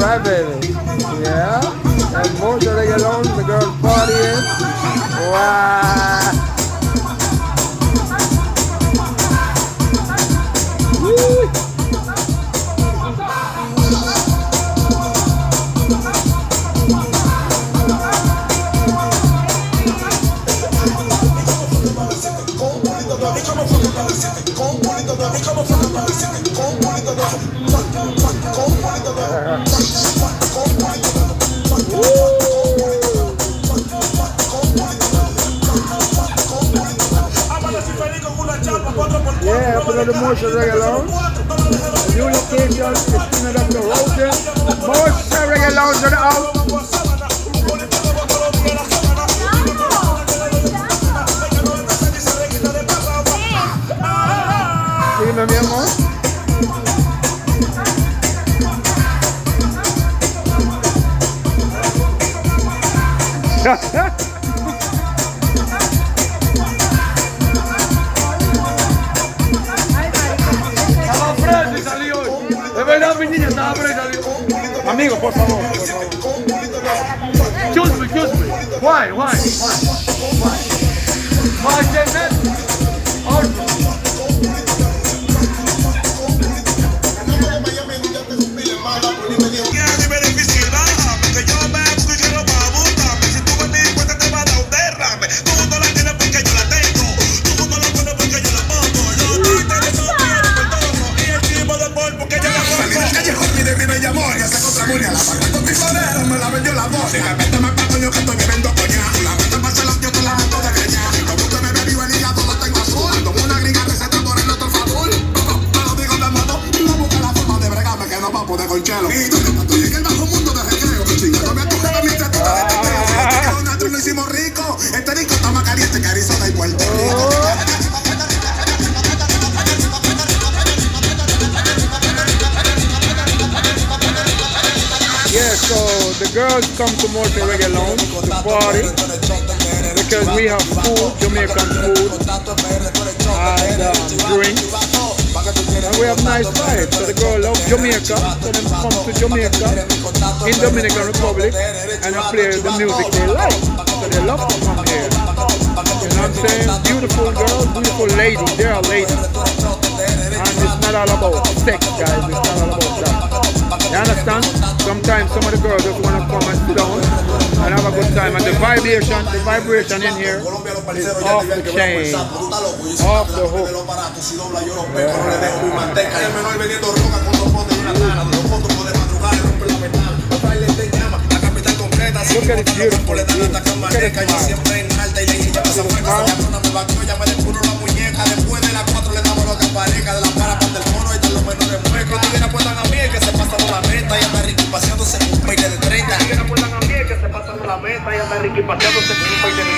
Alright, baby. Yeah. And mucho reguelón, the girl partying. Wow. Woo. Yeah, put on the motion reguelón. New location is Trinidad the Rosen. Motion reguelón to the house. Dime, mi amor. Estaba fresco y salió hoy. De verdad, mi niña estaba fresca y salió. Amigo, por favor, por favor. Excuse me. Why? Why, Janet? Yeah, so the girls come to Motion Reguelón to party because we have food, Jamaican food, and drinks, and we have nice vibes. So the girls love Jamaica, so they come to Jamaica in Dominican Republic and play the music they like. So they love to come here. You know what I'm saying? Beautiful girls, beautiful ladies, they are ladies. And it's not all about sex, guys, it's not all about that. You understand? Sometimes some of the girls just want to come and sit down and have a good time. And the vibration in here is off the chain, off the hook. Look at it, beautiful. Look at it, la meta y anda Ricky paseándose con un baile